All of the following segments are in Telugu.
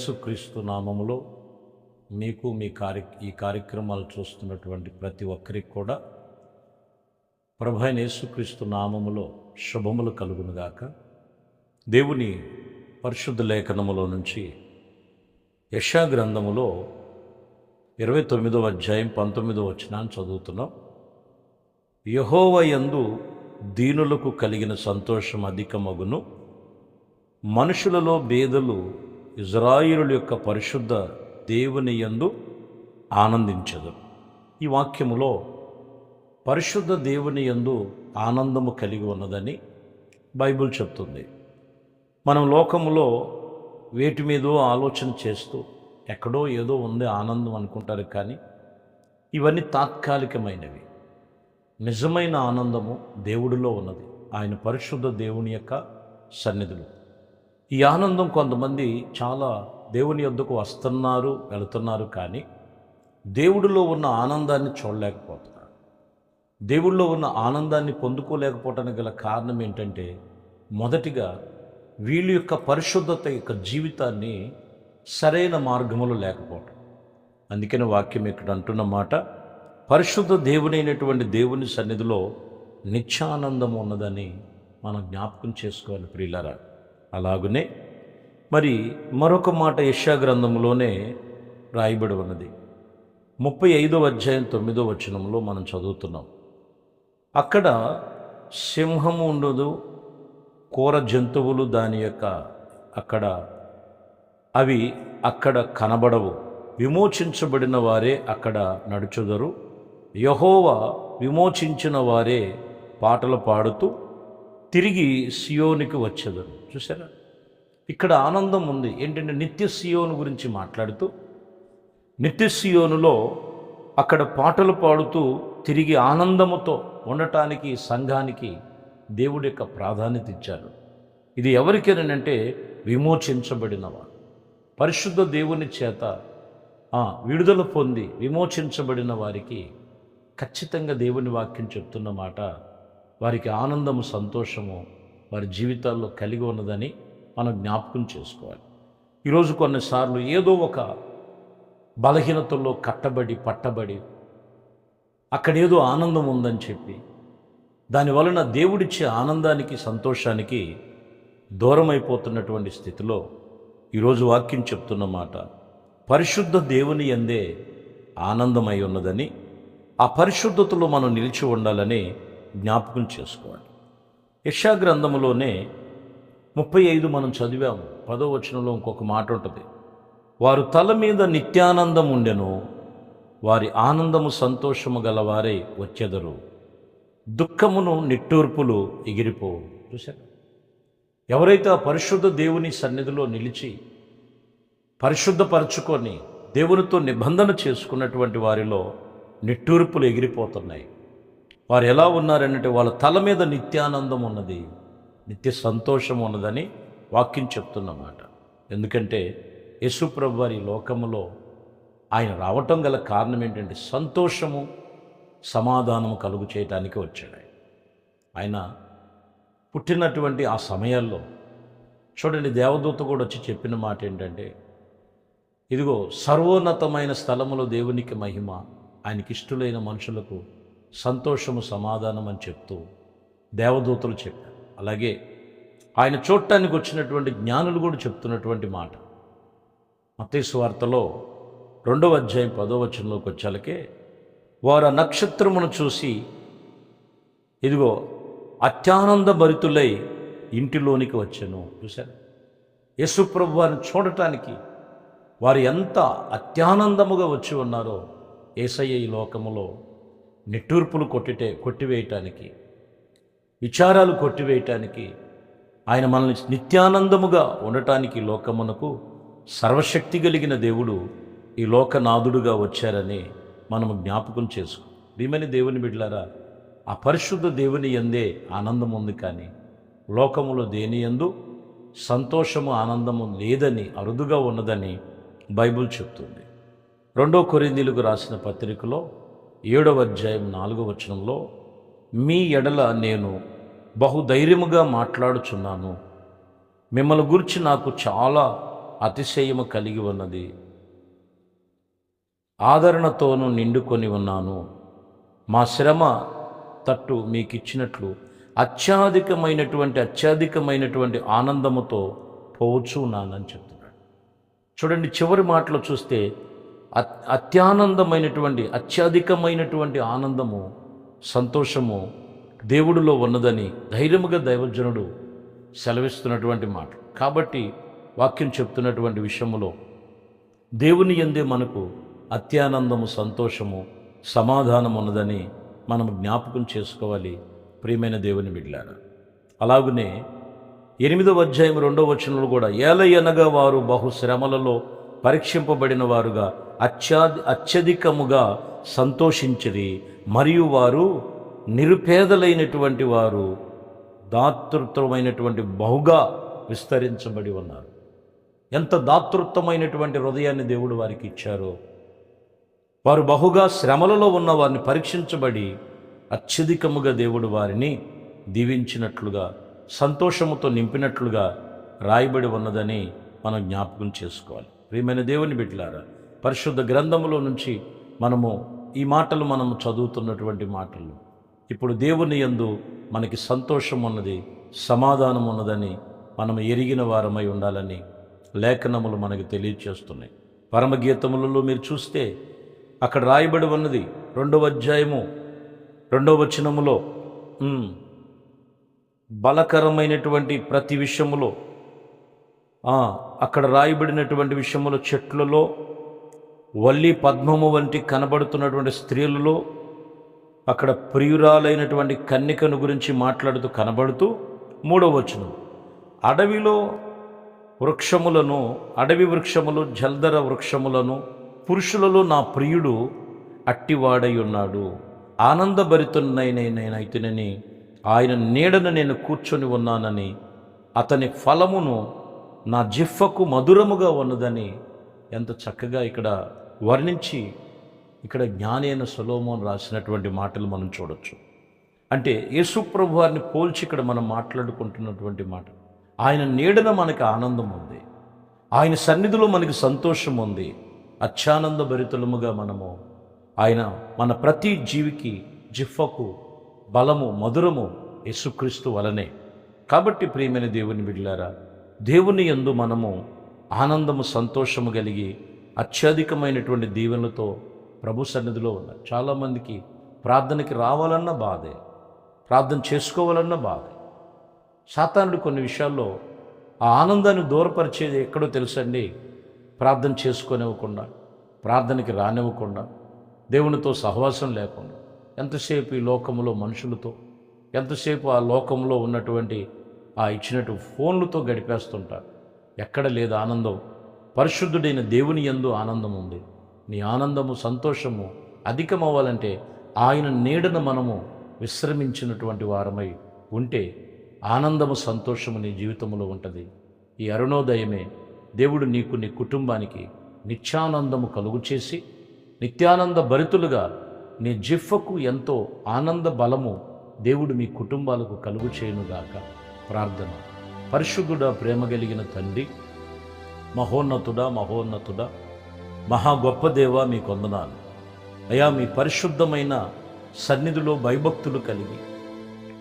యేసుక్రీస్తు నామములో మీకు ఈ కార్యక్రమాలు చూస్తున్నటువంటి ప్రతి ఒక్కరికి కూడా ప్రభు అయిన యేసుక్రీస్తు నామములో శుభములు కలుగునుగాక. దేవుని పరిశుద్ధ లేఖనములో నుంచి యెషయా గ్రంథములో 29వ అధ్యాయం 19వ వచనాన్ని చదువుతున్నాం. యెహోవా యందు దీనులకు కలిగిన సంతోషం అధికమగును, మనుషులలో బేదలు ఇజ్రాయేలు యొక్క పరిశుద్ధ దేవుని యందు ఆనందించదు. ఈ వాక్యములో పరిశుద్ధ దేవుని యందు ఆనందము కలిగి ఉన్నదని బైబిల్ చెప్తుంది. మనం లోకములో వేటి మీదో ఆలోచన చేస్తూ ఎక్కడో ఏదో ఉంది ఆనందం అనుకుంటారు, కానీ ఇవన్నీ తాత్కాలికమైనవి. నిజమైన ఆనందము దేవుడిలో ఉన్నది, ఆయన పరిశుద్ధ దేవుని యొక్క సన్నిధిలో. ఈ ఆనందం కొంతమంది చాలా దేవుని యొద్దకు వస్తున్నారు, వెళుతున్నారు, కానీ దేవుడిలో ఉన్న ఆనందాన్ని చూడలేకపోతున్నారు. దేవుడిలో ఉన్న ఆనందాన్ని పొందుకోలేకపోవటానికి గల కారణం ఏంటంటే, మొదటిగా వీళ్ళ యొక్క పరిశుద్ధత యొక్క జీవితాన్ని సరైన మార్గములో లేకపోవటం. అందుకని వాక్యం ఇక్కడ అంటున్న మాట, పరిశుద్ధ దేవునైనటువంటి దేవుని సన్నిధిలో నిత్యానందం ఉన్నదని మనం జ్ఞాపకం చేసుకోవాలి ప్రియులారా. అలాగనే మరి మరొక మాట యెషయా గ్రంథంలోనే రాయబడి ఉన్నది. 35వ అధ్యాయం 9వ వచనంలో మనం చదువుతున్నాం. అక్కడ సింహము ఉండదు, క్రూర జంతువులు దాని యొక్క అక్కడ కనబడవు, విమోచించబడిన వారే అక్కడ నడుచుదరు, యెహోవా విమోచించిన వారే పాటలు పాడుతూ తిరిగి సియోనికి వచ్చేదరు. చూసారా, ఇక్కడ ఆనందం ఉంది. ఏంటంటే నిత్య సియోను గురించి మాట్లాడుతూ, నిత్య సియోనులో అక్కడ పాటలు పాడుతూ తిరిగి ఆనందముతో ఉండటానికి సంఘానికి దేవుడి యొక్క ప్రాధాన్యత ఇచ్చారు. ఇది ఎవరికేనంటే విమోచించబడినవారు, పరిశుద్ధ దేవుని చేత విడుదల పొంది విమోచించబడిన వారికి ఖచ్చితంగా దేవుని వాక్యం చెప్తున్న మాట, వారికి ఆనందము సంతోషము వారి జీవితాల్లో కలిగి ఉన్నదని మనం జ్ఞాపకం చేసుకోవాలి. ఈరోజు కొన్నిసార్లు ఏదో ఒక బలహీనతల్లో పట్టబడి అక్కడేదో ఆనందం ఉందని చెప్పి దానివలన దేవుడిచ్చే ఆనందానికి సంతోషానికి దూరం అయిపోతున్నటువంటి స్థితిలో ఈరోజు వాక్యం చెప్తున్న మాట, పరిశుద్ధ దేవుని యందే ఆనందమై ఉన్నదని, ఆ పరిశుద్ధతలో మనం నిలిచి ఉండాలని జ్ఞాపకం చేసుకోవాలి. యెషయా గ్రంథములోనే 35 మనం చదివాము. 10వ వచనంలో ఇంకొక మాట ఉంటుంది, వారు తల మీద నిత్యానందం ఉండెను, వారి ఆనందము సంతోషము గలవారై వచ్చెదరు, దుఃఖమును నిట్టూర్పులు ఎగిరిపోవు. చూశారు, ఎవరైతే ఆ పరిశుద్ధ దేవుని సన్నిధిలో నిలిచి పరిశుద్ధపరచుకొని దేవునితో నిబంధన చేసుకున్నటువంటి వారిలో నిట్టూర్పులు ఎగిరిపోతున్నాయి. వారు ఎలా ఉన్నారంటే వాళ్ళ తల మీద నిత్యానందం ఉన్నది, నిత్య సంతోషం ఉన్నదని వాక్యం చెప్తున్నమాట. ఎందుకంటే యేసుప్రభు వారి లోకములో ఆయన రావటం గల కారణం ఏంటంటే సంతోషము సమాధానము కలుగు చేయటానికి వచ్చాడు. ఆయన పుట్టినటువంటి ఆ సమయాల్లో చూడండి, దేవదూత కూడా వచ్చి చెప్పిన మాట ఏంటంటే, ఇదిగో సర్వోన్నతమైన స్థలములో దేవునికి మహిమ, ఆయనకి ఇష్టలైన మనుషులకు సంతోషము సమాధానం అని చెప్తూ దేవదూతలు చెప్పారు. అలాగే ఆయన చూడటానికి వచ్చినటువంటి జ్ఞానులు కూడా చెప్తున్నటువంటి మాట మత్తయి సువార్తలో 2వ అధ్యాయం 10వ వచనంలోకి వచ్చాలకే, వారు ఆ నక్షత్రమును చూసి ఇదిగో అత్యానంద భరితులై ఇంటిలోనికి వచ్చెను. చూశారు, యేసుప్రభు వారిని చూడటానికి వారు ఎంత అత్యానందముగా వచ్చి ఉన్నారో, యేసయ్య ఈ లోకములో నిట్టూర్పులు కొట్టివేయటానికి, విచారాలు కొట్టివేయటానికి, ఆయన మనల్ని నిత్యానందముగా ఉండటానికి లోకమునకు సర్వశక్తి కలిగిన దేవుడు ఈ లోకనాథుడుగా వచ్చారని మనము జ్ఞాపకం చేసుకో. ప్రియమైన దేవుని బిడ్డలారా, ఆ పరిశుద్ధ దేవుని యందే ఆనందం ఉంది, కానీ లోకములో దేని యందు సంతోషము ఆనందము లేదని, అరుదుగా ఉన్నదని బైబిల్ చెప్తుంది. 2 కొరింథీయులకు రాసిన పత్రికలో 7వ అధ్యాయం 4వ వచనంలో, మీ ఎడల నేను బహుధైర్యముగా మాట్లాడుచున్నాను, మిమ్మల్ని గురించి నాకు చాలా అతిశయము కలిగి ఉన్నది, ఆదరణతోనూ నిండుకొని ఉన్నాను. మా శ్రమ తట్టు మీకిచ్చినట్లు అత్యధికమైనటువంటి ఆనందముతో పోవచ్చు ఉన్నానని చెప్తున్నాడు. చూడండి, చివరి మాటలో చూస్తే అత్యధికమైనటువంటి ఆనందము, సంతోషము దేవుడిలో ఉన్నదని ధైర్యముగా దైవజనుడు సెలవిస్తున్నటువంటి మాట. కాబట్టి వాక్యం చెప్తున్నటువంటి విషయములో దేవుని యందే మనకు అత్యానందము, సంతోషము, సమాధానం ఉన్నదని మనం జ్ఞాపకం చేసుకోవాలి. ప్రియమైన దేవుని బిడ్డలారా, అలాగునే 8వ అధ్యాయం 2వ వచనంలో కూడా ఏలయనగా వారు బహుశ్రమలలో పరీక్షింపబడిన వారుగా అత్యధికముగా సంతోషించిరి, మరియు వారు నిరుపేదలైనటువంటి వారు దాతృత్వమైనటువంటి బహుగా విస్తరించబడి ఉన్నారు. ఎంత దాతృత్వమైనటువంటి హృదయాన్ని దేవుడు వారికి ఇచ్చారో. వారు బహుగా శ్రమలలో ఉన్న వారిని పరీక్షించబడి అత్యధికముగా దేవుడు వారిని దీవించినట్లుగా, సంతోషముతో నింపినట్లుగా రాయబడి ఉన్నదని మనం జ్ఞాపకం చేసుకోవాలి. ప్రియమైన దేవుని బిడ్డలారా, పరిశుద్ధ గ్రంథములో నుంచి మనము ఈ మాటలు మనము చదువుతున్నటువంటి మాటలు ఇప్పుడు దేవుని యందు మనకి సంతోషం ఉన్నది, సమాధానం ఉన్నదని మనం ఎరిగిన వారమై ఉండాలని లేఖనములు మనకు తెలియజేస్తున్నాయి. పరమగీతములలో మీరు చూస్తే అక్కడ రాయబడి ఉన్నది 2వ అధ్యాయము 2వ వచనములో బలకరమైనటువంటి ప్రతి విషయములో అక్కడ రాయబడినటువంటి విషయములో చెట్లలో వల్లి పద్మము వంటి కనబడుతున్నటువంటి స్త్రీలలో అక్కడ ప్రియురాలైనటువంటి కన్యకను గురించి మాట్లాడుతూ కనబడుతూ 3వ వచనం, అడవిలో వృక్షములను, అడవి వృక్షములు, జల్దర వృక్షములను, పురుషులలో నా ప్రియుడు అట్టివాడై ఉన్నాడు. ఆనందభరితునైనైతేనని ఆయన నీడను నేను కూర్చొని ఉన్నానని, అతని ఫలమును నా జిహ్వకు మధురముగా ఉన్నదని ఎంత చక్కగా ఇక్కడ వర్ణించి ఇక్కడ జ్ఞాని అయిన సొలొమోను రాసినటువంటి మాటలు మనం చూడొచ్చు. అంటే యేసు ప్రభు వారిని పోల్చి ఇక్కడ మనం మాట్లాడుకుంటున్నటువంటి మాట. ఆయన నీడన మనకి ఆనందం ఉంది, ఆయన సన్నిధిలో మనకి సంతోషం ఉంది. అత్యానంద భరితులముగా మనము ఆయన మన ప్రతి జీవికి జిహ్వకు బలము, మధురము యేసుక్రీస్తు వలనే. కాబట్టి ప్రియమైన దేవుని బిడ్డలారా, దేవుని యందు మనము ఆనందము, సంతోషము కలిగి అత్యధికమైనటువంటి దీవెనలతో ప్రభు సన్నిధిలో ఉన్నారు. చాలామందికి ప్రార్థనకి రావాలన్న బాధే, ప్రార్థన చేసుకోవాలన్న బాధే. సాతానుడు కొన్ని విషయాల్లో ఆ ఆనందాన్ని దూరపరిచేది ఎక్కడో తెలుసండి. ప్రార్థన చేసుకొనివ్వకుండా, ప్రార్థనకి రానివ్వకుండా, దేవునితో సహవాసం లేకుండా, ఎంతసేపు ఈ లోకంలో మనుషులతో, ఎంతసేపు ఆ లోకంలో ఉన్నటువంటి ఆ ఇచ్చినట్టు ఫోన్లతో గడిపేస్తుంటారు. ఎక్కడ లేదు ఆనందం. పరిశుద్ధుడైన దేవుని యందు ఆనందం ఉంది. నీ ఆనందము, సంతోషము అధికమవ్వాలంటే ఆయన నీడను మనము విశ్రమించినటువంటి వారమై ఉంటే ఆనందము, సంతోషము నీ జీవితంలో ఉంటుంది. ఈ అరుణోదయమే దేవుడు నీకు, నీ కుటుంబానికి నిత్యానందము కలుగు చేసి నిత్యానంద భరితులుగా నీ జిహ్వకు ఎంతో ఆనంద బలము దేవుడు మీ కుటుంబాలకు కలుగు చేయునుగాక. ప్రార్థన. పరిశుద్ధుడా, ప్రేమ కలిగిన తండ్రి, మహోన్నతుడా, మహా గొప్ప దేవా, మీ కొందనాలు అయా. మీ పరిశుద్ధమైన సన్నిధిలో భయభక్తులు కలిగి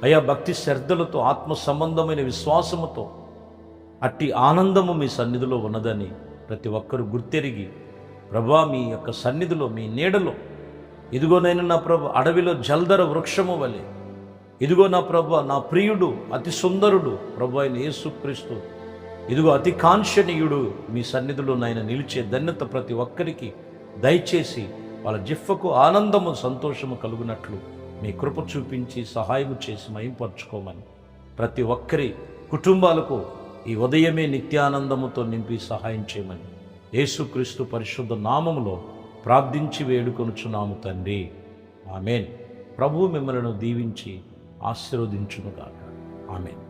అయా, భక్తి శ్రద్ధలతో, ఆత్మ సంబంధమైన విశ్వాసముతో అట్టి ఆనందము మీ సన్నిధిలో ఉన్నదని ప్రతి ఒక్కరూ గుర్తెరిగి ప్రభా, మీ యొక్క సన్నిధిలో, మీ నీడలో, ఇదిగోనైనా నా ప్రభు అడవిలో జల్దర వృక్షము వలె, ఇదిగో నా ప్రభు నా ప్రియుడు, అతి సుందరుడు ప్రభు అయిన యేసుక్రీస్తు, ఇదిగో అతి కాంక్షణీయుడు మీ సన్నిధిలో నాయన నిలిచే ధన్యత ప్రతి ఒక్కరికి దయచేసి వాళ్ళ జిహ్వకు ఆనందము, సంతోషము కలుగునట్లు మీ కృప చూపించి సహాయము చేసి మహింపరచుకోమని ప్రతి ఒక్కరి కుటుంబాలకు ఈ ఉదయమే నిత్యానందముతో నింపి సహాయం చేయమని యేసుక్రీస్తు పరిశుద్ధ నామములో ప్రార్థించి వేడుకొనుచున్నాము తండ్రి. ఆమేన్. ప్రభువు మిమ్మల్ని దీవించి ఆశీర్వదించునుగాక. ఆమేన్.